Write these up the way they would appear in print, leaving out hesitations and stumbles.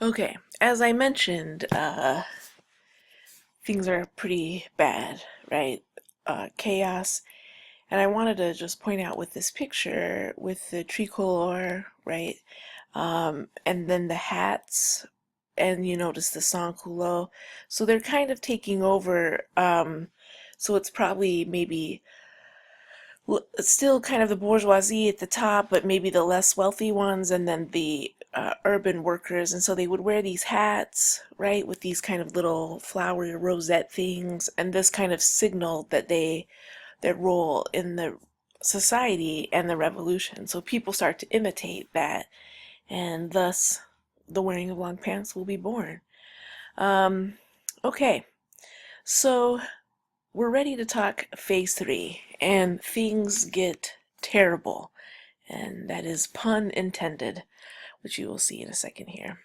Okay, as I mentioned, things are pretty bad, right? Chaos. And I wanted to just point out with this picture with the tricolor, right? And then the hats, and you notice the sans culotte. So they're kind of taking over. So it's probably maybe still kind of the bourgeoisie at the top, but maybe the less wealthy ones, and then the urban workers. And so they would wear these hats, right, with these kind of little flowery rosette things, and this kind of signal that their role in the society and the revolution. So people start to imitate that, and thus the wearing of long pants will be born. Um, okay, so we're ready to talk phase three, and things get terrible, and that is pun intended, which you will see in a second here.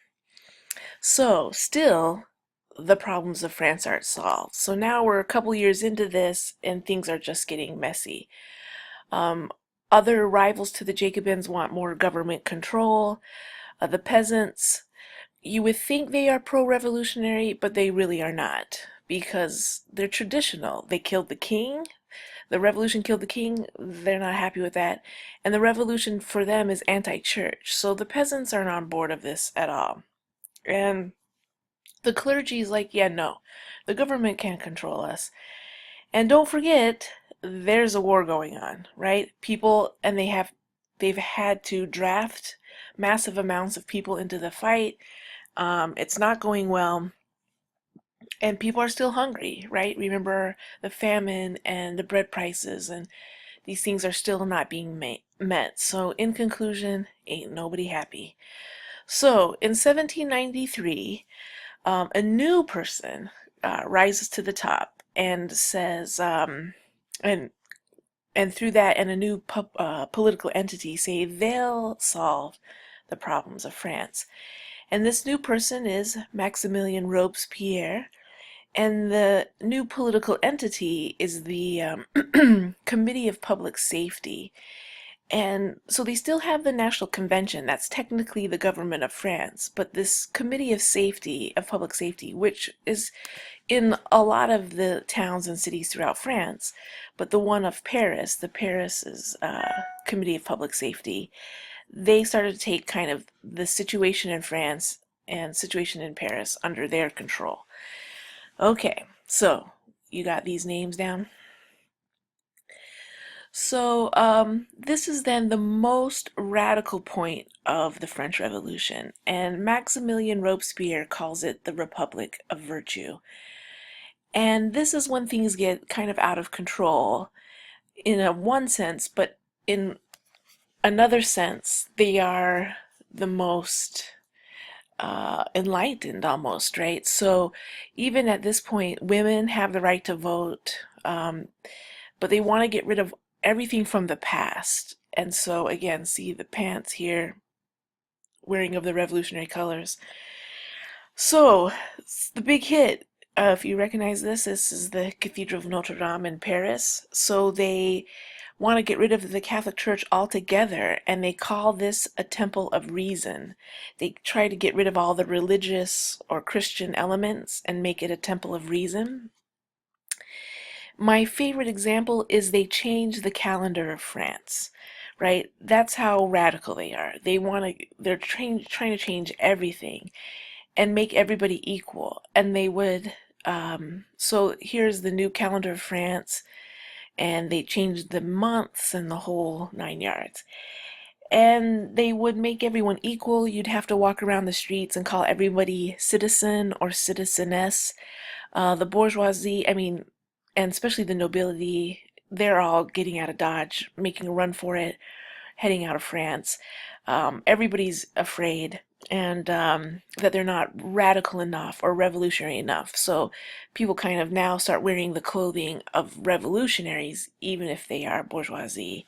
So, still, the problems of France aren't solved. So now we're a couple years into this, and things are just getting messy. Um, Other rivals to the Jacobins want more government control. The peasants, you would think they are pro-revolutionary, but they really are not, because they're traditional. They killed the king. The revolution killed the king. They're not happy with that. And the revolution for them is anti-church. So the peasants aren't on board of this at all. And the clergy is like, yeah, no, the government can't control us. And don't forget, there's a war going on, right? People, and they've had to draft massive amounts of people into the fight. It's not going well, and people are still hungry, right? Remember the famine and the bread prices, and these things are still not being met. So, in conclusion, ain't nobody happy. So, in 1793, a new person rises to the top and says, and through that, and a new political entity say they'll solve the problems of France. And this new person is Maximilien Robespierre, and the new political entity is the Committee of Public Safety. And so they still have the National Convention, that's technically the government of France, but this Committee of Safety, of Public Safety, which is in a lot of the towns and cities throughout France, but the one of Paris, the Paris's Committee of Public Safety, they started to take kind of the situation in France and situation in Paris under their control. Okay, so you got these names down? So, this is then the most radical point of the French Revolution, and Maximilien Robespierre calls it the Republic of Virtue. And this is when things get kind of out of control in a one sense, but in another sense, they are the most enlightened almost, right? So even at this point, women have the right to vote, but they want to get rid of everything from the past. And so again, see the pants here, wearing of the revolutionary colors. So the big hit, if you recognize this, this is the Cathedral of Notre Dame in Paris. So they want to get rid of the Catholic Church altogether, and they call this a temple of reason. They try to get rid of all the religious or Christian elements and make it a temple of reason. My favorite example is they change the calendar of France, right? That's how radical they are. They're trying to change everything and make everybody equal. And they would, so here's the new calendar of France, and they changed the months and the whole 9 yards. And they would make everyone equal. You'd have to walk around the streets and call everybody citizen or citizeness. The bourgeoisie, I mean, and especially the nobility, they're all getting out of Dodge, making a run for it, heading out of France. Everybody's afraid, and that they're not radical enough or revolutionary enough. So people kind of now start wearing the clothing of revolutionaries, even if they are bourgeoisie.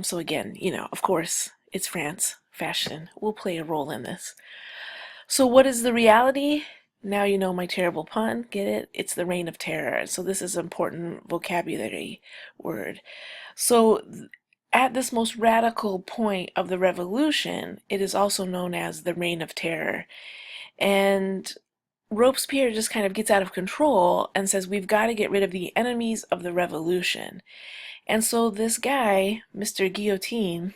So again, of course, it's France. Fashion will play a role in this. So what is the reality? Now you know my terrible pun. Get it? It's the reign of terror. So this is an important vocabulary word. So at this most radical point of the revolution, it is also known as the reign of terror. And Robespierre just kind of gets out of control and says, we've got to get rid of the enemies of the revolution. And so this guy, Mr. Guillotine,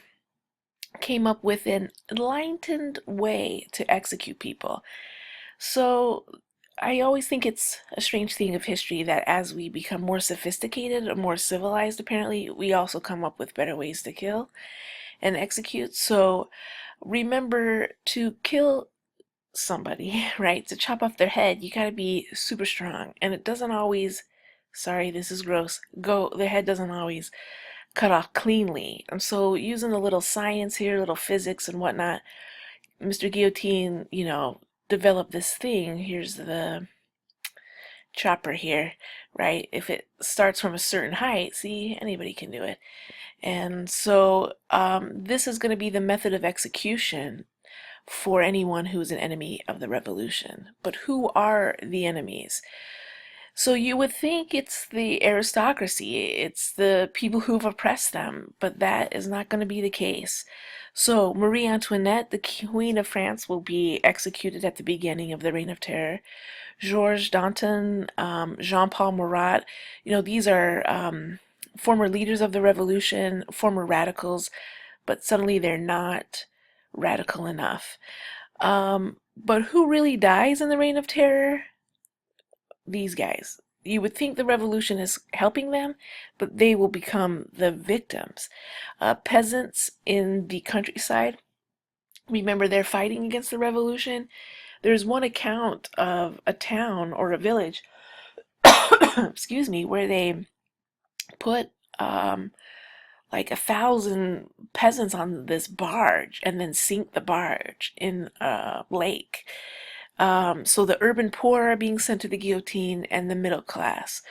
came up with an enlightened way to execute people. So I always think it's a strange thing of history that as we become more sophisticated or more civilized, apparently, we also come up with better ways to kill and execute. So remember, to kill somebody, right, to chop off their head, you gotta be super strong. And it doesn't always, sorry, this is gross, the head doesn't always cut off cleanly. And so using a little science here, a little physics and whatnot, Mr. Guillotine, developed this thing. Here's the chopper here, right? If it starts from a certain height, see, anybody can do it. And so this is going to be the method of execution for anyone who is an enemy of the revolution. But who are the enemies? So you would think it's the aristocracy, it's the people who've oppressed them, but that is not going to be the case. So Marie Antoinette, the Queen of France, will be executed at the beginning of the Reign of Terror. Georges Danton, Jean-Paul Marat, these are former leaders of the revolution, former radicals, but suddenly they're not radical enough. But who really dies in the Reign of Terror? These guys. You would think the revolution is helping them, but they will become the victims. Peasants in the countryside, remember, they're fighting against the revolution. There's one account of a town or a village, excuse me, where they put like 1,000 peasants on this barge and then sink the barge in a lake. So the urban poor are being sent to the guillotine and the middle class.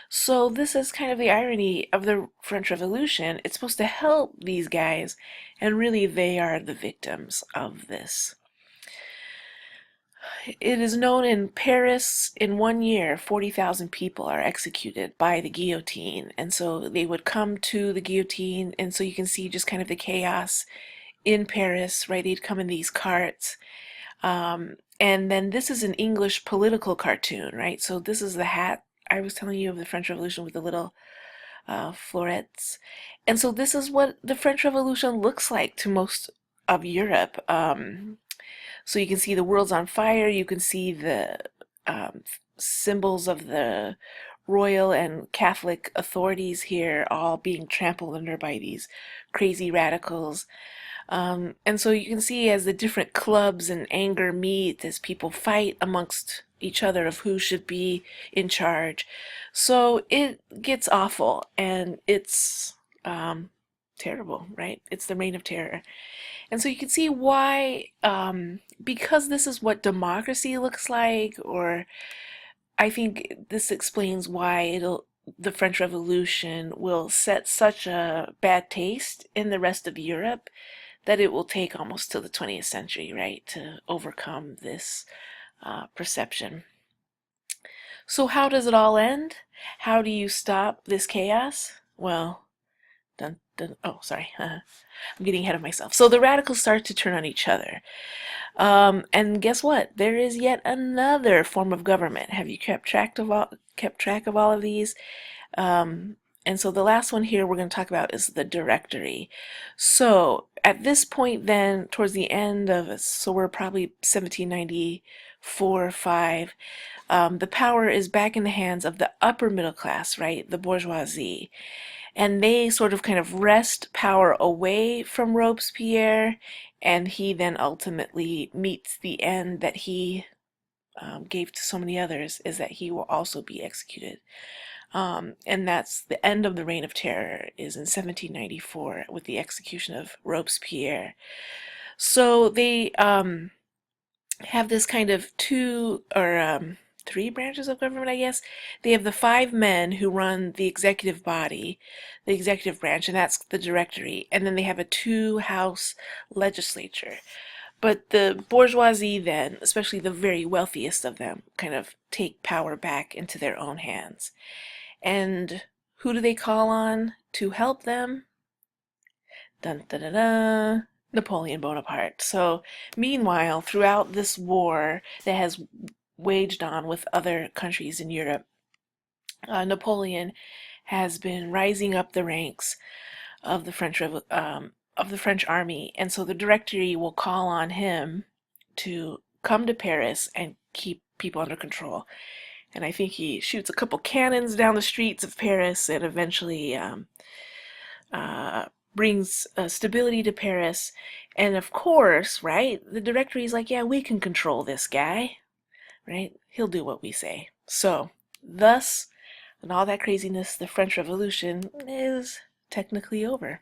So this is kind of the irony of the French Revolution. It's supposed to help these guys, and really they are the victims of this. It is known in Paris, in 1 year, 40,000 people are executed by the guillotine. And so they would come to the guillotine, and so you can see just kind of the chaos in Paris, right? They'd come in these carts. And then this is an English political cartoon, right? So this is the hat I was telling you of the French Revolution with the little florets. And so this is what the French Revolution looks like to most of Europe. So you can see the world's on fire. You can see the symbols of the royal and Catholic authorities here all being trampled under by these crazy radicals. And so you can see as the different clubs and anger meet, as people fight amongst each other of who should be in charge. So it gets awful, and it's terrible, right? It's the Reign of Terror. And so you can see why, because this is what democracy looks like, or I think this explains why the French Revolution will set such a bad taste in the rest of Europe that it will take almost till the 20th century, right, to overcome this perception. So how does it all end? How do you stop this chaos? Well, oh, sorry. I'm getting ahead of myself. So the radicals start to turn on each other. And guess what? There is yet another form of government. Have you kept track of all of these? And so the last one here we're going to talk about is the Directory. So at this point then, towards the end of, so we're probably 1794, 5, the power is back in the hands of the upper middle class, right? The bourgeoisie. And they sort of kind of wrest power away from Robespierre, and he then ultimately meets the end that he gave to so many others, is that he will also be executed. And that's the end of the Reign of Terror, is in 1794 with the execution of Robespierre. So they have this kind of three branches of government, I guess. They have the 5 men who run the executive body, the executive branch, and that's the Directory. And then they have a 2-house legislature. But the bourgeoisie then, especially the very wealthiest of them, kind of take power back into their own hands. And who do they call on to help them? Dun, dun, dun, dun. Napoleon Bonaparte. So, meanwhile, throughout this war that has waged on with other countries in Europe, Napoleon has been rising up the ranks of the of the French army, and so the Directory will call on him to come to Paris and keep people under control. And I think he shoots a couple cannons down the streets of Paris and eventually uh, brings stability to Paris. And of course, right, the Directory is like, yeah, we can control this guy, right? He'll do what we say. So, thus, and all that craziness, the French Revolution is technically over.